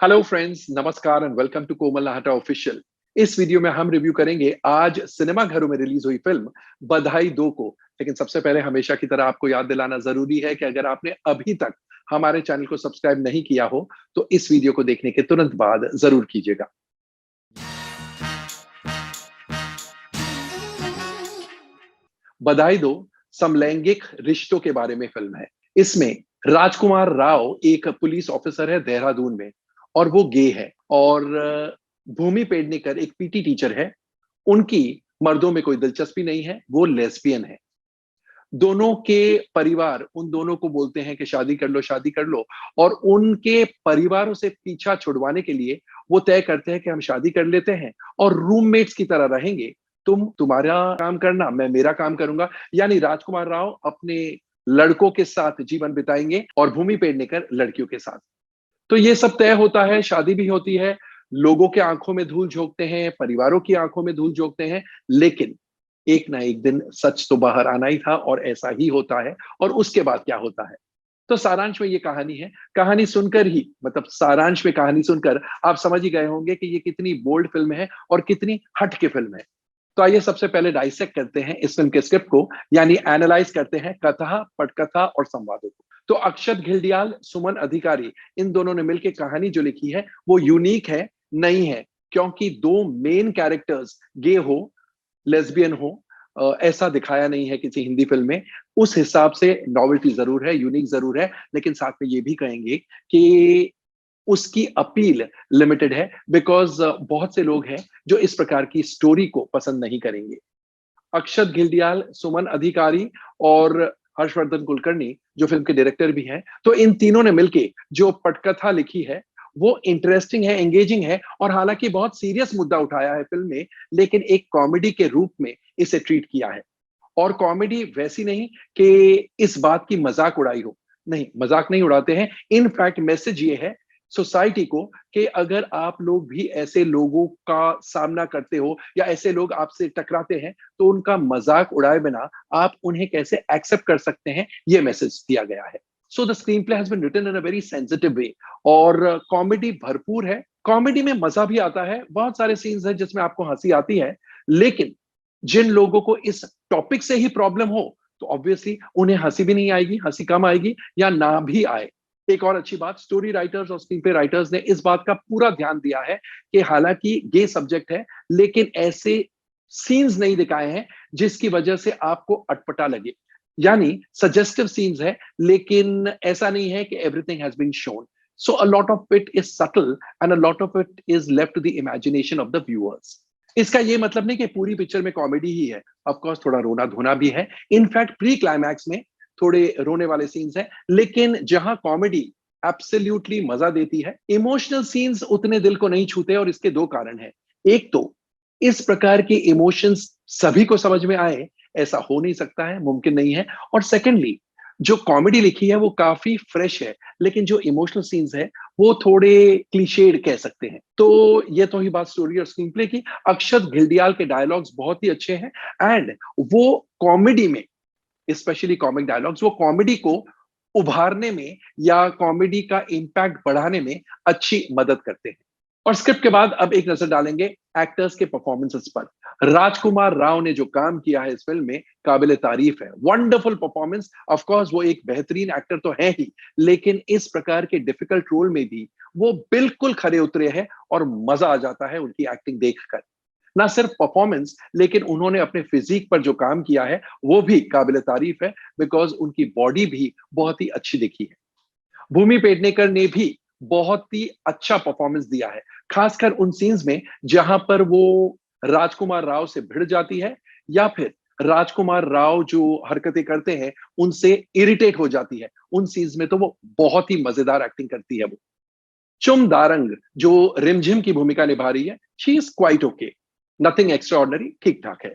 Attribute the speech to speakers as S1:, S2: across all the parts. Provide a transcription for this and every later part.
S1: Hello friends, नमस्कार and welcome to Komal Nahata official. इस video में हम रिव्यू करेंगे आज सिनेमा घरों में रिलीज हुई फिल्म बधाई 2 को। लेकिन सबसे पहले हमेशा की तरह आपको याद दिलाना जरूरी है कि अगर आपने अभी तक हमारे चैनल को सब्सक्राइब नहीं किया हो तो इस वीडियो को देखने के तुरंत बाद जरूर कीजिएगा। बधाई 2 समलैंगिक रिश्तों के बारे में फिल्म है। इसमें राजकुमार राव एक पुलिस ऑफिसर है देहरादून में और वो गे है। और भूमि पेडनेकर एक पीटी टीचर है। उनकी मर्दों में कोई दिलचस्पी नहीं है, वो लेस्बियन है। दोनों के परिवार उन दोनों को बोलते हैं कि शादी कर लो, शादी कर लो। और उनके परिवारों से पीछा छुड़वाने के लिए वो तय करते हैं कि हम शादी कर लेते हैं और रूममेट्स की तरह रहेंगे। तुम तुम्हारा काम करना, मैं मेरा काम करूंगा। यानी राजकुमार राव अपने लड़कों के साथ जीवन बिताएंगे और भूमि पेडनेकर लड़कियों के साथ। तो ये सब तय होता है, शादी भी होती है। लोगों के आंखों में धूल झोंकते हैं, परिवारों की आंखों में धूल झोंकते हैं। लेकिन एक ना एक दिन सच तो बाहर आना ही था और ऐसा ही होता है। और उसके बाद क्या होता है, तो सारांश में ये कहानी है। कहानी सुनकर ही, मतलब सारांश में कहानी सुनकर आप समझ ही गए होंगे कि ये कितनी बोल्ड फिल्म है और कितनी हट के फिल्म है। तो आइए सबसे पहले डाइसेक्ट करते हैं इस फिल्म के स्क्रिप्ट को, यानी एनालाइज करते हैं कथा, पटकथा और संवादों को। तो अक्षत घिल्डियाल, सुमन अधिकारी, इन दोनों ने मिलकर कहानी जो लिखी है वो यूनिक है, नई है। क्योंकि दो मेन कैरेक्टर्स गे हो, लेस्बियन हो, ऐसा दिखाया नहीं है किसी हिंदी फिल्म में। उस हिसाब से नॉवेल्टी जरूर है, यूनिक जरूर है, लेकिन साथ में ये भी कहेंगे कि उसकी अपील लिमिटेड है। बिकॉज बहुत से लोग हैं जो इस प्रकार की स्टोरी को पसंद नहीं करेंगे। अक्षत घिल्डियाल, सुमन अधिकारी और हर्षवर्धन कुलकर्णी जो फिल्म के डायरेक्टर भी हैं, तो इन तीनों ने मिलके जो पटकथा लिखी है वो इंटरेस्टिंग है, एंगेजिंग है। और हालांकि बहुत सीरियस मुद्दा उठाया है फिल्म में, लेकिन एक कॉमेडी के रूप में इसे ट्रीट किया है। और कॉमेडी वैसी नहीं कि इस बात की मजाक उड़ाई हो, नहीं, मजाक नहीं उड़ाते हैं। इनफैक्ट मैसेज ये है सोसाइटी को कि अगर आप लोग भी ऐसे लोगों का सामना करते हो या ऐसे लोग आपसे टकराते हैं तो उनका मजाक उड़ाए बिना आप उन्हें कैसे एक्सेप्ट कर सकते हैं, ये मैसेज दिया गया है। So the screenplay has been written in a very sensitive way. और कॉमेडी भरपूर है। कॉमेडी में मजा भी आता है, बहुत सारे सीन्स हैं जिसमें आपको हंसी आती है। लेकिन जिन लोगों को इस टॉपिक से ही प्रॉब्लम हो तो ऑब्वियसली उन्हें हंसी भी नहीं आएगी, हंसी कम आएगी या ना भी आए। एक और अच्छी बात, स्टोरी राइटर्स और स्क्रीन प्ले राइटर्स ने इस बात का पूरा ध्यान दिया है कि हालांकि गे सब्जेक्ट है, लेकिन ऐसे सीन्स नहीं दिखाए हैं जिसकी वजह से आपको अटपटा लगे। यानी सजेस्टिव सीन्स है, लेकिन ऐसा नहीं है कि everything has been shown. So a lot of it is subtle and a lot of it is left to the imagination of the viewers. इसका ये मतलब नहीं कि पूरी पिक्चर में कॉमेडी ही है। ऑफ कोर्स थोड़ा रोना धोना भी है। इनफैक्ट प्री क्लाइमैक्स में थोड़े रोने वाले सीन्स हैं, लेकिन जहां कॉमेडी एब्सोल्युटली मजा देती है, इमोशनल सीन्स उतने दिल को नहीं छूते। और इसके दो कारण हैं। एक तो इस प्रकार के इमोशंस सभी को समझ में आए, ऐसा हो नहीं सकता है, मुमकिन नहीं है। और सेकेंडली, जो कॉमेडी लिखी है वो काफी फ्रेश है, लेकिन जो इमोशनल सीन्स है वो थोड़े क्लीशेड कह सकते हैं। तो ये तो ही बात स्टोरी और स्क्रीन प्ले की। अक्षत घिल्डियाल के डायलॉग्स बहुत ही अच्छे हैं एंड वो कॉमेडी में, स्पेशली कॉमिक डायलॉग्स, वो कॉमेडी को उभारने में या कॉमेडी का इंपैक्ट बढ़ाने में अच्छी मदद करते हैं। और स्क्रिप्ट के बाद अब एक नजर डालेंगे एक्टर्स के परफॉर्मेंसेस पर। राजकुमार राव ने जो काम किया है इस फिल्म में, काबिले तारीफ है। Wonderful performance. ऑफ कोर्स वो एक बेहतरीन एक्टर तो है ही, लेकिन इस प्रकार के डिफिकल्ट रोल में भी वो बिल्कुल खरे उतरे हैं और मजा आ जाता है उनकी एक्टिंग देखकर। ना सिर्फ परफॉर्मेंस, लेकिन उन्होंने अपने फिजिक पर जो काम किया है वो भी काबिले तारीफ है। बिकॉज उनकी बॉडी भी बहुत ही अच्छी दिखी है। भूमि पेडनेकर ने भी बहुत ही अच्छा परफॉर्मेंस दिया है, खासकर उन सीन्स में जहां पर वो राजकुमार राव से भिड़ जाती है या फिर राजकुमार राव जो हरकतें करते हैं उनसे इरिटेट हो जाती है। उन सीन्स में तो वो बहुत ही मजेदार एक्टिंग करती है। वो चुम दारंग जो रिमझिम की भूमिका निभा रही है, she is quite okay, nothing extraordinary, ठीक ठाक है।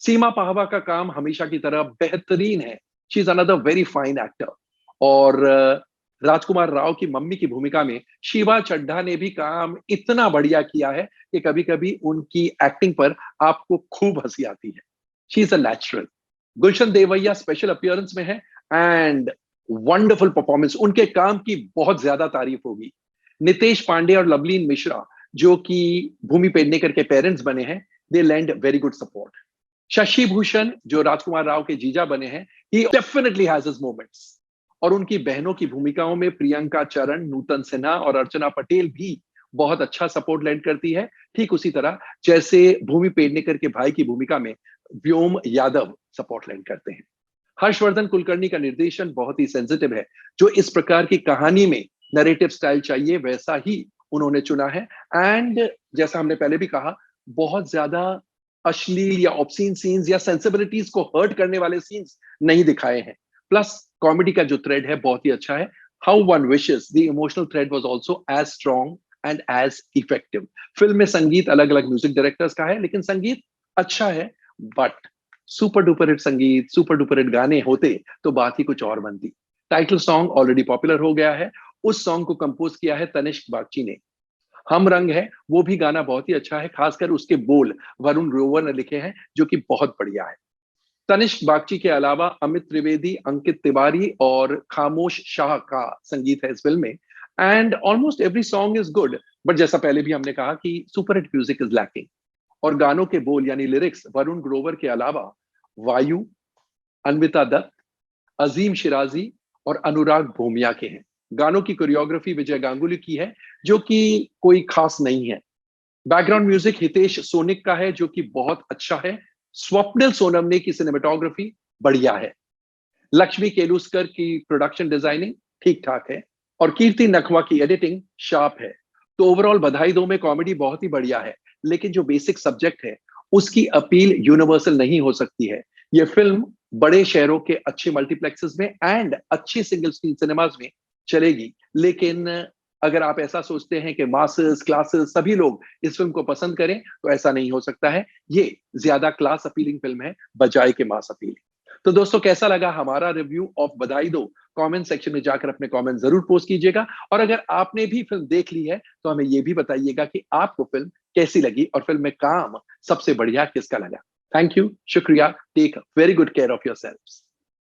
S1: सीमा पाहवा का काम हमेशा की तरह बेहतरीन है। She is another very fine actor. और राजकुमार राव की मम्मी की भूमिका में शिवा चड्ढा ने भी काम इतना बढ़िया किया है कि कभी कभी उनकी एक्टिंग पर आपको खूब हंसी आती है। She is a natural. Gulshan Devaiah special appearance में है एंड वंडरफुल परफॉर्मेंस। उनके काम की बहुत ज्यादा तारीफ होगी। नितेश पांडे और लवलीन मिश्रा, जो कि भूमि पेडनेकर के पेरेंट्स बने हैं, they lend very good support. Shashi Bhushan, जो राजकुमार राव के जीजा बने हैं, he definitely has his moments. और उनकी बहनों की भूमिकाओं में प्रियंका चरण, नूतन सिन्हा और अर्चना पटेल भी बहुत अच्छा सपोर्ट लैंड करती है। ठीक उसी तरह जैसे भूमि पेडनेकर के भाई की भूमिका में व्योम यादव सपोर्ट लैंड करते हैं। हर्षवर्धन कुलकर्णी का निर्देशन बहुत ही सेंसिटिव है। जो इस प्रकार की कहानी में नरेटिव स्टाइल चाहिए, वैसा ही उन्होंने चुना है। एंड जैसा हमने पहले भी कहा, बहुत ज्यादा अश्लील या ऑब्सीन सीन्स या सेंसिबिलिटीज को हर्ट करने वाले सीन्स नहीं दिखाए हैं। प्लस कॉमेडी का जो थ्रेड है बहुत ही अच्छा है। How one wishes the emotional thread was also as strong and as effective. Film में संगीत अलग अलग म्यूजिक डायरेक्टर्स का है, लेकिन संगीत अच्छा है। बट सुपर डुपर हिट संगीत, सुपर डुपर हिट गाने होते तो बात ही कुछ और बनती। टाइटल सॉन्ग ऑलरेडी पॉपुलर हो गया है। उस सॉन्ग को कंपोज किया है तनिष्क बागची ने। हम रंग है, वो भी गाना बहुत ही अच्छा है, खासकर उसके बोल वरुण ग्रोवर ने लिखे हैं, जो कि बहुत बढ़िया है। तनिष्क बागची के अलावा अमित त्रिवेदी, अंकित तिवारी और खामोश शाह का संगीत है इस फिल्म में। And almost every song is good, but जैसा पहले भी हमने कहा कि super hit music is lacking. और गानों के बोल यानी लिरिक्स वरुण ग्रोवर के अलावा वायु, अन्विता दत्त, अजीम शिराजी और अनुराग भूमिया के हैं। गानों की कोरियोग्राफी विजय गांगुली की है, जो कि कोई खास नहीं है। बैकग्राउंड म्यूजिक हितेश सोनिक का है, जो कि बहुत अच्छा है। स्वप्निल सोनमने की सिनेमेटोग्राफी बढ़िया है। लक्ष्मी केलुस्कर की प्रोडक्शन डिजाइनिंग ठीक ठाक है। और कीर्ति नखवा की एडिटिंग शार्प है। तो ओवरऑल बधाई दो में कॉमेडी बहुत ही बढ़िया है, लेकिन जो बेसिक सब्जेक्ट है उसकी अपील यूनिवर्सल नहीं हो सकती है। यह फिल्म बड़े शहरों के अच्छे मल्टीप्लेक्सेस में एंड अच्छे सिंगल स्क्रीन सिनेमाज में चलेगी, लेकिन अगर आप ऐसा सोचते हैं कि मासेस क्लासेस सभी लोग इस फिल्म को पसंद करें, तो ऐसा नहीं हो सकता है। ये ज्यादा क्लास अपीलिंग फिल्म है बजाय के मास अपीलिंग। तो दोस्तों, कैसा लगा हमारा रिव्यू ऑफ बधाई दो? कमेंट सेक्शन में जाकर अपने कमेंट जरूर पोस्ट कीजिएगा। और अगर आपने भी फिल्म देख ली है तो हमें यह भी बताइएगा कि आपको फिल्म कैसी लगी और फिल्म में काम सबसे बढ़िया किसका लगा। थैंक यू, शुक्रिया। Take very good care of your self.